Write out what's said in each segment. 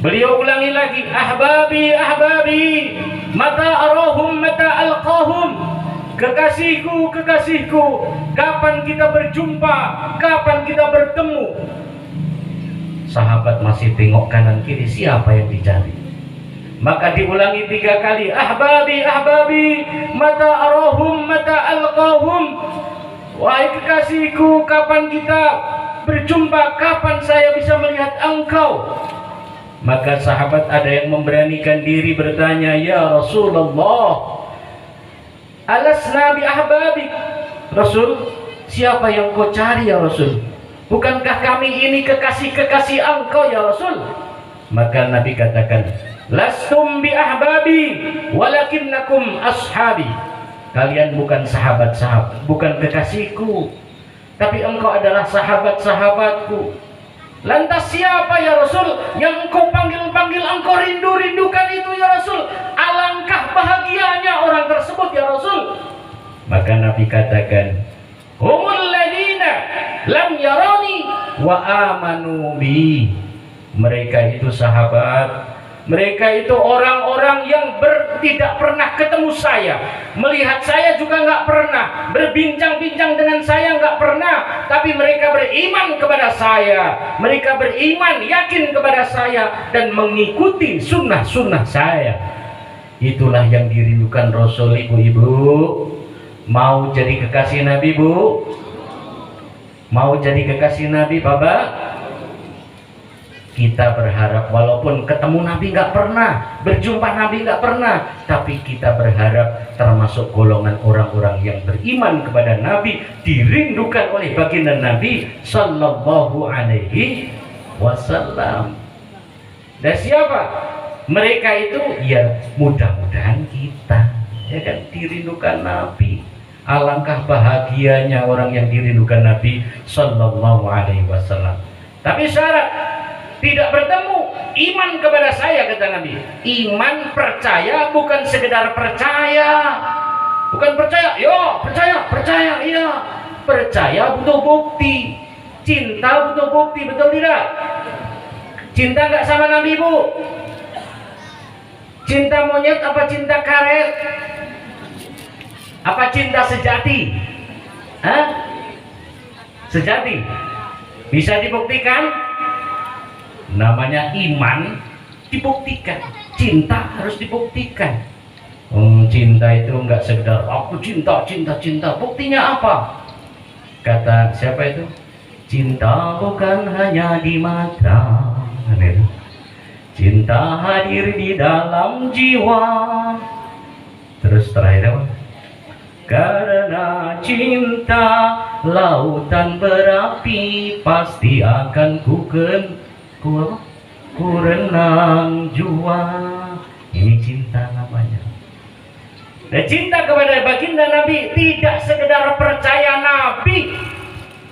Beliau ulangi lagi, ahbabi ahbabi, mata arahum mata alqahum. Kekasihku, kekasihku, kapan kita berjumpa, kapan kita bertemu? Sahabat masih tengok kanan kiri, siapa yang dicari? Maka diulangi 3 kali, ahbabi ahbabi, mata arahum mata alqahum. Wahai kekasihku, kapan kita berjumpa, kapan saya bisa melihat engkau? Maka sahabat ada yang memberanikan diri bertanya, ya Rasulullah, alasna bi ahbabik. Rasul, siapa yang kau cari ya Rasul? Bukankah kami ini kekasih-kekasih engkau ya Rasul? Maka Nabi katakan, lastum bi ahbabi walakinnakum ashabi. Kalian bukan sahabat-sahabat, bukan kekasihku, tapi engkau adalah sahabat-sahabatku. Lantas siapa ya Rasul yang engkau panggil-panggil, engkau rindu-rindukan itu ya Rasul? Alangkah bahagianya orang tersebut ya Rasul. Maka Nabi katakan, humul ladina lam yarani wa amanu bi. Mereka itu sahabat, mereka itu orang-orang yang tidak pernah ketemu saya, melihat saya juga nggak pernah, berbincang-bincang dengan saya nggak pernah, tapi mereka beriman kepada saya, mereka beriman yakin kepada saya dan mengikuti sunnah-sunnah saya. Itulah yang dirindukan Rasul. Ibu-ibu mau jadi kekasih Nabi, Bu? Mau jadi kekasih Nabi, Bapak? Kita berharap walaupun ketemu Nabi nggak pernah, berjumpa Nabi nggak pernah, tapi kita berharap termasuk golongan orang-orang yang beriman kepada Nabi, dirindukan oleh baginda Nabi Sallallahu Alaihi Wasallam. Dan siapa mereka itu? Ya mudah-mudahan kita, ya kan, dirindukan Nabi. Alangkah bahagianya orang yang dirindukan Nabi Sallallahu Alaihi Wasallam. Tapi syarat tidak bertemu, iman kepada saya, kata Nabi. Iman percaya bukan sekedar percaya. Bukan percaya, yo percaya, iya. Percaya butuh bukti. Cinta butuh bukti, betul tidak? Cinta nggak sama Nabi, Bu? Cinta monyet apa cinta karet? Apa cinta sejati? Hah? Sejati? Bisa dibuktikan? Namanya iman dibuktikan, cinta harus dibuktikan. Cinta itu enggak sekedar aku cinta. Buktinya apa? Kata siapa itu? Cinta bukan hanya di mata, cinta hadir di dalam jiwa. Terus terakhir apa? Karena cinta lautan berapi, pasti akan ku renang jua. Ini cinta namanya. Dan cinta kepada baginda Nabi tidak sekedar percaya Nabi,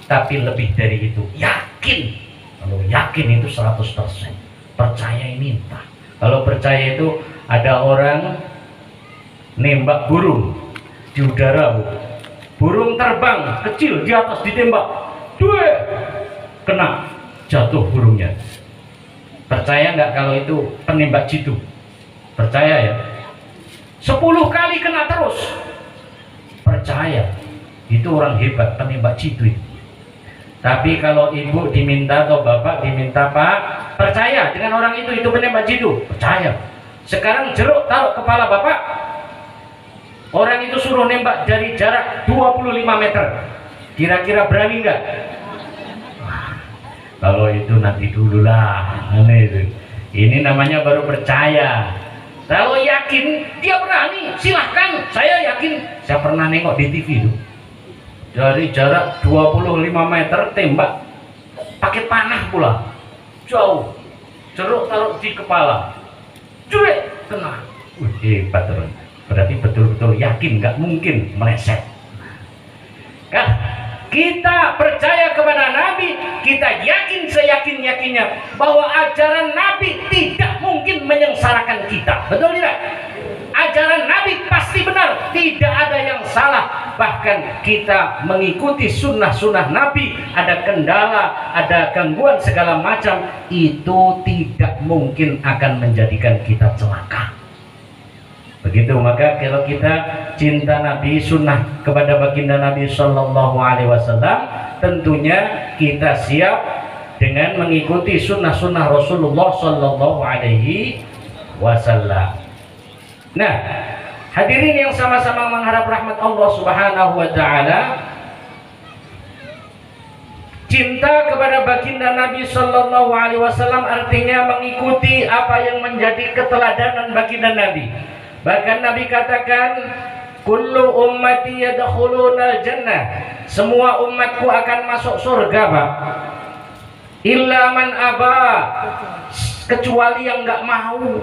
tapi lebih dari itu, yakin. Kalau yakin itu 100%, percaya minta. Kalau percaya itu ada orang nembak burung di udara, Bu. Burung terbang kecil di atas ditembak, kena, jatuh burungnya. Percaya nggak kalau itu penembak jitu? Percaya ya? 10 kali kena terus. Percaya. Itu orang hebat, penembak jitu itu. Tapi kalau ibu diminta atau bapak diminta, Pak, percaya dengan orang itu penembak jitu? Percaya. Sekarang jeruk taruh kepala bapak, orang itu suruh nembak dari jarak 25 meter. Kira-kira berani nggak? Kalau itu nanti dulu lah. Ini namanya baru percaya. Kalau yakin, dia berani, silahkan. Saya yakin, saya pernah nengok di TV itu. Dari jarak 25 meter tembak, pakai panah pula, jauh. Jeruk taruh di kepala, cuek, kena. Hebat terus. Berarti betul-betul yakin, nggak mungkin meleset. Kan? Kita percaya kepada Nabi, kita yakin seyakin-yakinnya bahwa ajaran Nabi tidak mungkin menyengsarakan kita. Betul tidak? Ajaran Nabi pasti benar, tidak ada yang salah. bahkan kita mengikuti sunnah-sunnah Nabi, ada kendala, ada gangguan segala macam, itu tidak mungkin akan menjadikan kita celaka. Begitu, maka kalau kita cinta Nabi, sunnah kepada baginda Nabi Sallallahu Alaihi Wasallam, tentunya kita siap dengan mengikuti sunnah-sunnah Rasulullah Sallallahu Alaihi Wasallam. Nah, hadirin yang sama-sama mengharap rahmat Allah Subhanahu Wa Taala, cinta kepada baginda Nabi Sallallahu Alaihi Wasallam artinya mengikuti apa yang menjadi keteladanan baginda Nabi. Bahkan Nabi katakan, kullu ummati yadkhulunal jannah, semua umatku akan masuk surga, Pak. Illa man aba, kecuali yang enggak mau.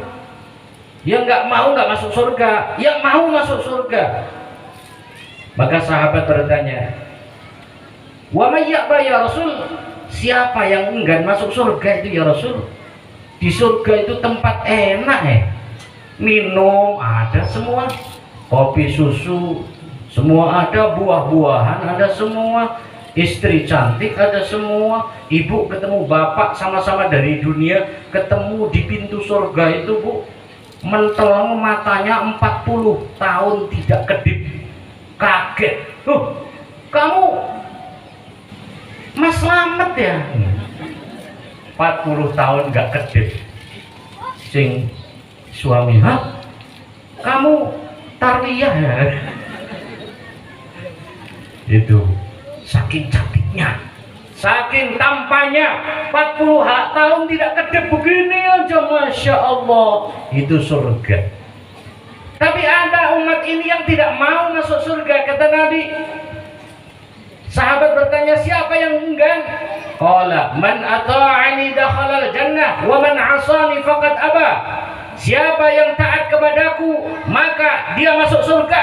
Yang enggak mau enggak masuk surga, yang mau masuk surga. Maka sahabat bertanya, wa may ya'ba ya Rasul, siapa yang enggan masuk surga itu ya Rasul? Di surga itu tempat enak ya. Minum ada semua, kopi, susu semua ada, buah-buahan ada semua, istri cantik ada semua, ibu ketemu bapak sama-sama dari dunia, ketemu di pintu surga itu, Bu, menteleng matanya 40 tahun tidak kedip. Kaget, kamu Mas Slamet ya? 40 tahun gak kedip. Sing suami, hah? Kamu Tarwiyah ya? Itu saking cantiknya, saking tampaknya, 40 tahun tidak kedip begini aja, Masya Allah, itu surga. Tapi ada umat ini yang tidak mau masuk surga, kata Nabi. Sahabat bertanya, siapa yang enggan? Qala man ata'ani dakhalal jannah wa man 'asani faqad aba. Siapa yang taat kepadaku maka dia masuk surga.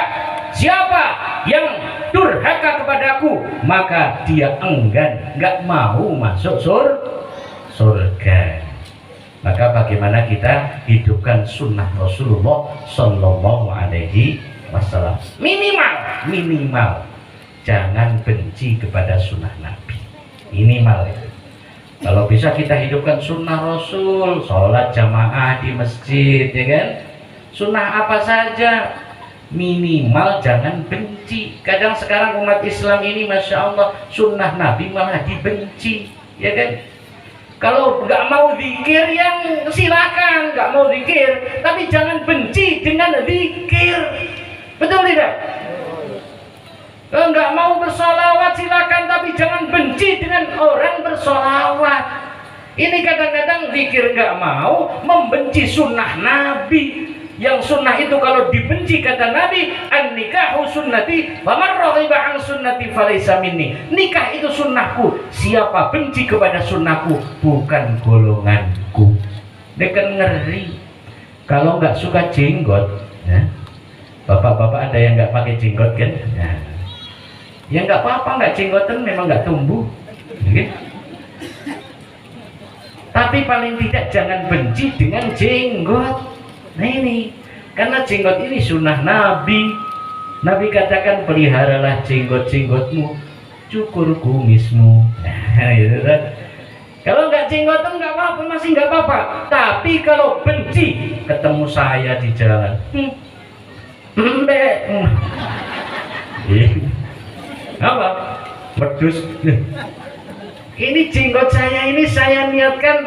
Siapa yang durhaka kepadaku maka dia enggan, enggak mau masuk surga. Maka bagaimana kita hidupkan sunnah Rasulullah Sallallahu Alaihi Wasallam? Minimal jangan benci kepada sunnah Nabi. Minimal ya. Kalau bisa kita hidupkan sunnah Rasul, sholat jamaah di masjid, ya kan? Sunnah apa saja, minimal jangan benci. Kadang sekarang umat Islam ini, Masya Allah, sunnah Nabi malah dibenci, ya kan? Kalau nggak mau zikir, yang silakan, nggak mau zikir, tapi jangan benci dengan zikir, betul tidak? Kalau nggak mau bersolawat silakan, tapi jangan benci dengan orang bersolawat. Ini kadang-kadang zikir nggak mau, membenci sunnah Nabi. Yang sunnah itu kalau dibenci, kata Nabi, an-nikahu sunnati wa man raghiba an sunnati falaysa minni. Nikah itu sunnahku, siapa benci kepada sunnahku bukan golonganku. Dekan ngeri. Kalau nggak suka jenggot, ya, bapak-bapak ada yang nggak pakai jenggot kan? Ya nggak apa-apa, nggak jenggotan, memang nggak tumbuh, okay? Tapi paling tidak jangan benci dengan jenggot. Nah ini, karena jenggot ini sunnah Nabi. Nabi katakan, peliharalah jenggot-jenggotmu, cukur kumismu. Nah, gitu kan? Kalau nggak jenggotan nggak apa-apa, masih nggak apa-apa. Tapi kalau benci, ketemu saya di jalan, apa? Wedus. Ini jenggot saya ini saya niatkan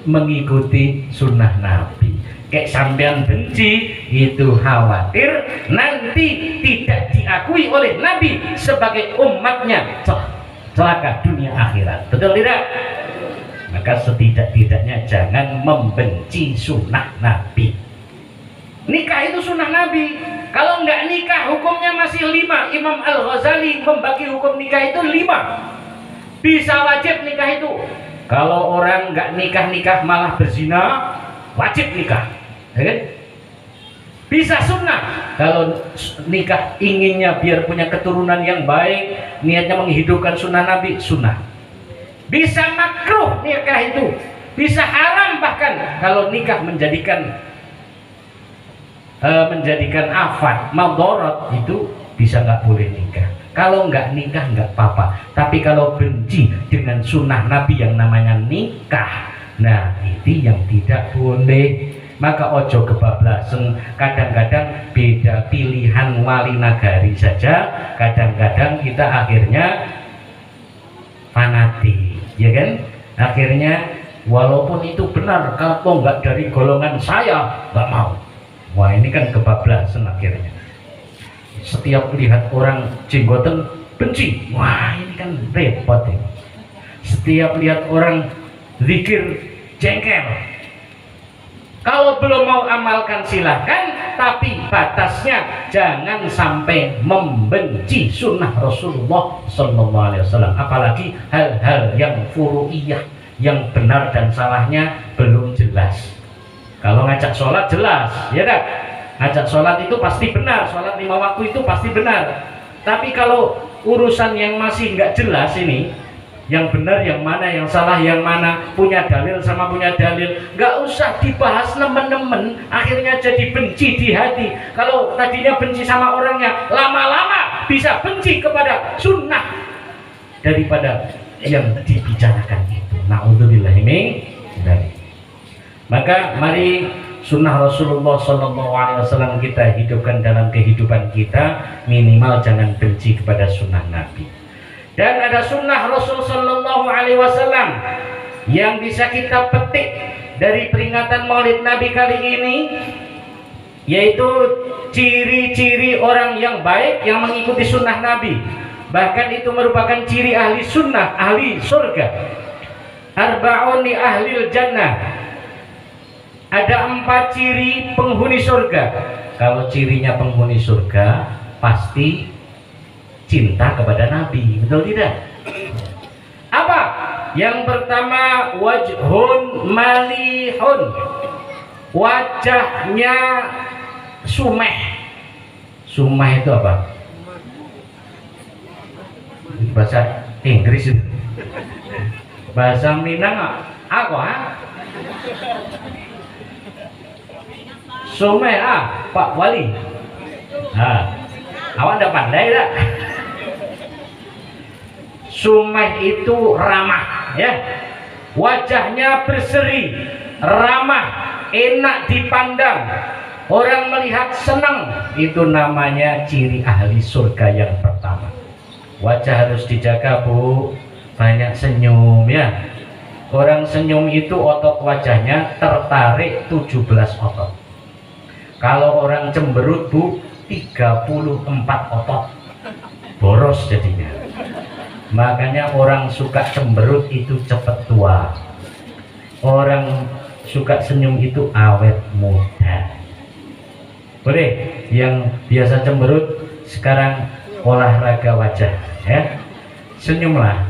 mengikuti sunnah Nabi. Kayak sampean benci, itu khawatir nanti tidak diakui oleh Nabi sebagai umatnya, celaka dunia akhirat. Betul tidak? Maka setidak-tidaknya jangan membenci sunnah Nabi. Nikah itu sunnah Nabi. Kalau nggak nikah hukumnya masih 5. Imam Al-Ghazali membagi hukum nikah itu 5. Bisa wajib nikah itu. Kalau orang nggak nikah malah berzina, wajib nikah, ya kan? Bisa sunnah. Kalau nikah inginnya biar punya keturunan yang baik, niatnya menghidupkan sunnah Nabi, sunnah. Bisa makruh nikah itu. Bisa haram bahkan kalau nikah menjadikan afat, madarat, itu bisa nggak boleh nikah. Kalau nggak nikah nggak apa-apa. Tapi kalau benci dengan sunnah Nabi yang namanya nikah, nah itu yang tidak boleh. Maka ojo kebablasan. Kadang-kadang beda pilihan wali nagari saja. Kadang-kadang kita akhirnya fanatik, ya kan? Akhirnya walaupun itu benar, kalau nggak dari golongan saya nggak mau. Wah ini kan kebablasan akhirnya. Setiap lihat orang jenggotan benci, wah ini kan repot ini. Setiap lihat orang zikir jengkel. Kalau belum mau amalkan silahkan, tapi batasnya jangan sampai membenci sunnah Rasulullah Sallallahu Alaihi Wasallam. Apalagi hal-hal yang furu'iyah, yang benar dan salahnya belum jelas. Kalau ngajak sholat jelas, ya kan? Ngajak sholat itu pasti benar, sholat 5 waktu itu pasti benar. Tapi kalau urusan yang masih nggak jelas ini, yang benar yang mana, yang salah yang mana, punya dalil sama punya dalil, nggak usah dibahas nemen-nemen, akhirnya jadi benci di hati. Kalau tadinya benci sama orangnya, lama-lama bisa benci kepada sunnah daripada yang dibicarakan itu. Na'udzubillahi min dzalik. Maka mari sunnah Rasulullah SAW kita hidupkan dalam kehidupan kita, minimal jangan benci kepada sunnah Nabi. Dan ada sunnah Rasul Sallallahu Alaihi Wasallam yang bisa kita petik dari peringatan Maulid Nabi kali ini, yaitu ciri-ciri orang yang baik yang mengikuti sunnah Nabi. Bahkan itu merupakan ciri ahli sunnah, ahli surga. Arba'un li ahlil jannah. Ada 4 ciri penghuni surga. Kalau cirinya penghuni surga, pasti cinta kepada Nabi, betul tidak? Apa? Yang pertama, wajhun malihun, wajahnya sumeh. Sumeh itu apa? Bahasa Inggris itu. Bahasa Minang apa? Sumeh Pak Wali. Awak udah pandai tak? Sumeh itu ramah, ya. Wajahnya berseri, ramah, enak dipandang. Orang melihat senang. Itu namanya ciri ahli surga yang pertama. Wajah harus dijaga, Bu. Banyak senyum, ya. Orang senyum itu otot wajahnya tertarik 17 otot. Kalau orang cemberut, Bu, 34 otot. Boros jadinya. Makanya orang suka cemberut itu cepat tua. Orang suka senyum itu awet muda. Boleh? Yang biasa cemberut sekarang olahraga wajah, ya. Senyumlah.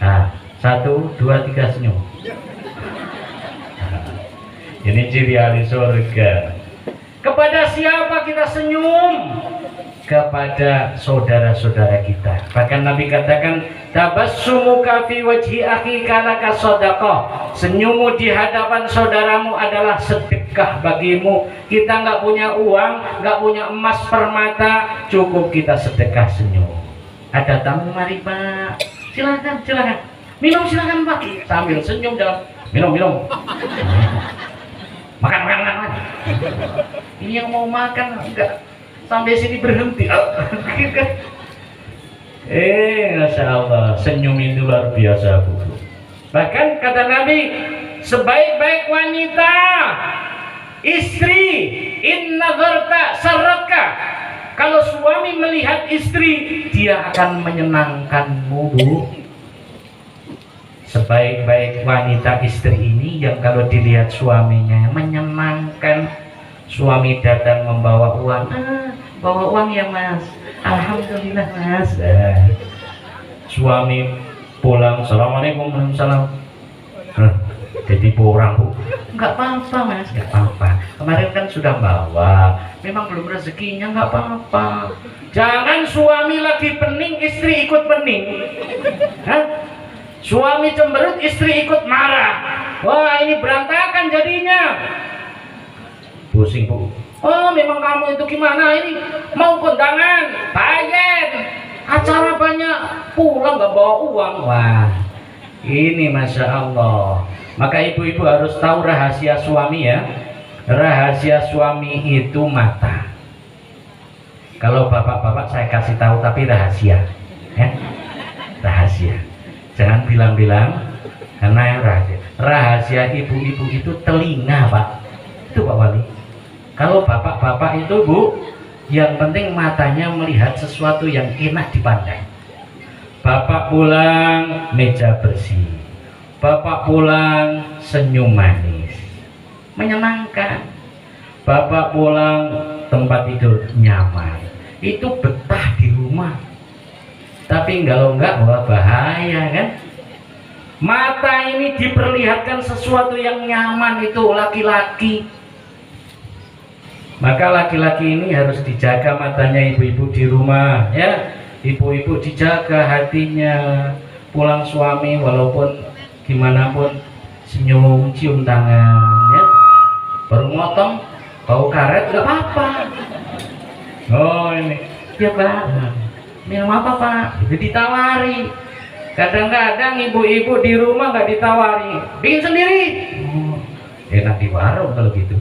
Nah, 1, 2, 3 senyum. Nah, ini ciri ahli surga. Kepada siapa kita senyum? Kepada saudara-saudara kita. Bahkan Nabi katakan, tabassumuka fi wajhi akhika laka shadaqah. Senyummu di hadapan saudaramu adalah sedekah bagimu. Kita nggak punya uang, nggak punya emas permata, cukup kita sedekah senyum. Ada tamu, mari Pak. Silakan, silakan. Minum silakan Pak. Sambil senyum dalam minum. Makan. Ini yang mau makan enggak sampai sini berhenti. Masya Allah, senyum itu luar biasa, Bu. Bahkan kata Nabi, sebaik-baik wanita, istri, in nazarta sarratka. Kalau suami melihat istri, dia akan menyenangkanmu, Bu. Sebaik-baik wanita istri ini yang kalau dilihat suaminya menyenangkan. Suami datang membawa uang, bawa uang ya Mas, alhamdulillah Mas. Suami pulang, assalamualaikum warahmatullahi wabarakatuh. Jadi porang, Bu. Enggak apa-apa Mas, enggak apa-apa. Kemarin kan sudah bawa, memang belum rezekinya, enggak apa-apa. Jangan suami lagi pening, istri ikut pening. Suami cemberut, istri ikut marah. Wah, ini berantakan jadinya. Pusing, Bu. Oh memang kamu itu gimana ini, mau kondangan bayar, acara banyak, pulang nggak bawa uang. Wah ini Masya Allah. Maka ibu-ibu harus tahu rahasia suami ya. Rahasia suami itu mata. Kalau bapak-bapak saya kasih tahu tapi rahasia ya. Rahasia, jangan bilang-bilang karena yang rahasia. Rahasia ibu-ibu itu telinga Pak. Itu Pak Wali. Kalau bapak-bapak itu Bu, yang penting matanya melihat sesuatu yang enak dipandang. Bapak pulang meja bersih, bapak pulang senyum manis, menyenangkan. Bapak pulang tempat tidur nyaman, itu betah di rumah. Tapi kalau enggak, wah bahaya kan. Mata ini diperlihatkan sesuatu yang nyaman, itu laki-laki. Maka laki-laki ini harus dijaga matanya ibu-ibu di rumah ya. Ibu-ibu dijaga hatinya. Pulang suami walaupun gimana pun senyum, cium tangan ya. Baru motong bau karet nggak apa-apa. Oh ini ya Pak, minum apa Pak? Itu ditawari. Kadang-kadang ibu-ibu di rumah nggak ditawari, bikin sendiri. Enak di warung kalau gitu.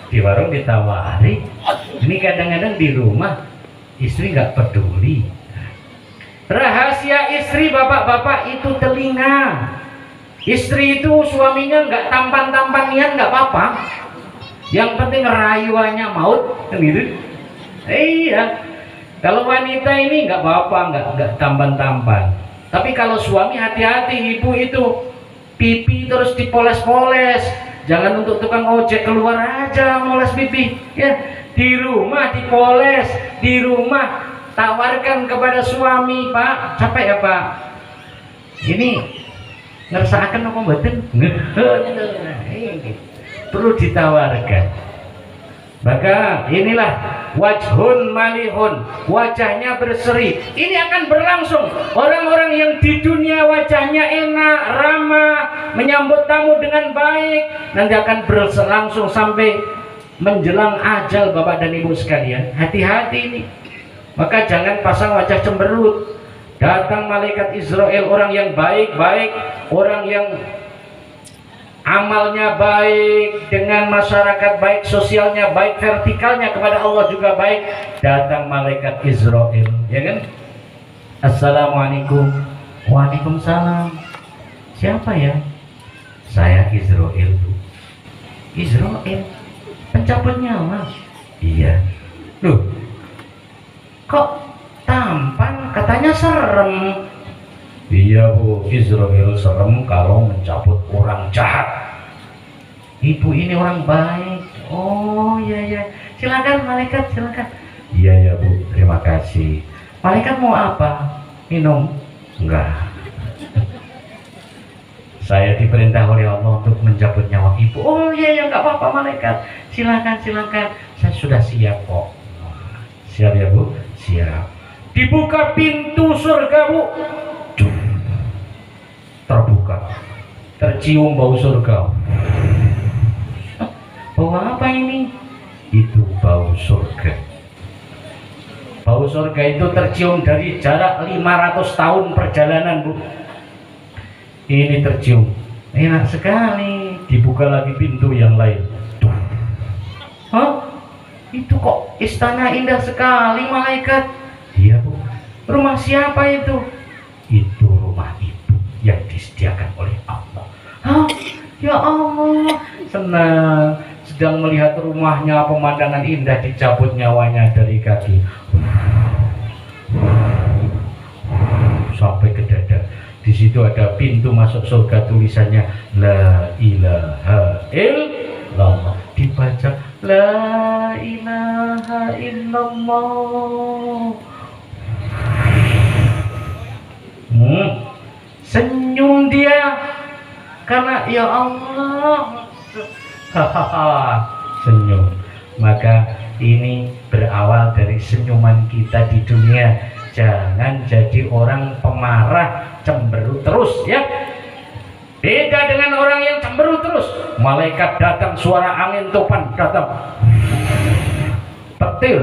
Di warung ditawari. Ini kadang-kadang di rumah istri nggak peduli. Rahasia istri bapak-bapak itu telinga. Istri itu suaminya nggak tampan-tampan niat nggak apa-apa. Yang penting rayuannya maut kan gitu. Iya. Kalau wanita ini nggak apa-apa, nggak tampan-tampan. Tapi kalau suami hati-hati, ibu itu pipi terus dipoles-poles. Jangan untuk tukang ojek keluar aja moles pipi ya. Di rumah dipoles, di rumah tawarkan kepada suami, Pak, capek ya Pak, ini ngerasakan apa mboten? Perlu ditawarkan. Maka inilah wajhun malihun, wajahnya berseri. Ini akan berlangsung. Orang-orang yang di dunia wajahnya enak, ramah, menyambut tamu dengan baik, nanti akan berlangsung sampai menjelang ajal Bapak dan Ibu sekalian. Hati-hati ini. Maka jangan pasang wajah cemberut. Datang malaikat Israel, orang yang baik-baik, orang yang amalnya baik, dengan masyarakat baik, sosialnya baik, vertikalnya kepada Allah juga baik. Datang malaikat Israel, ya kan? Assalamualaikum. Waalaikumsalam. Siapa ya? Saya Israel, Bu. Israel, pencabut nyawa. Iya. Loh, kok tampan? Katanya serem. Iya Bu, Israel serem kalau mencabut orang jahat. Ibu ini orang baik. Oh iya ya, silakan malaikat, silakan. Iya ya Bu, terima kasih. Malaikat mau apa? Minum? Enggak. Saya diperintah oleh Allah untuk mencabut nyawa ibu. Oh iya ya, nggak apa-apa malaikat. Silakan, silakan. Saya sudah siap kok. Siap ya Bu? Siap. Dibuka pintu surga Bu. Terbuka, tercium bau surga. Bau apa ini? Itu bau surga. Bau surga itu tercium dari jarak 500 tahun perjalanan Bu. Ini tercium, enak sekali. Dibuka lagi pintu yang lain. Hah? Itu kok istana indah sekali malaikat. Iya Bu. Rumah siapa itu? Itu rumah ibu yang disediakan oleh Allah. Hah? Ya Allah, senang sedang melihat rumahnya, pemandangan indah, dicabut nyawanya dari kaki sampai ke dada. Di situ ada pintu masuk surga, tulisannya La ilaha illallah. Dibaca La ilaha illallah. Senyum dia karena ya Allah. Senyum. Maka ini berawal dari senyuman kita di dunia. Jangan jadi orang pemarah, cemberut terus ya. Beda dengan orang yang cemberut terus. Malaikat datang, suara angin topan datang. petir.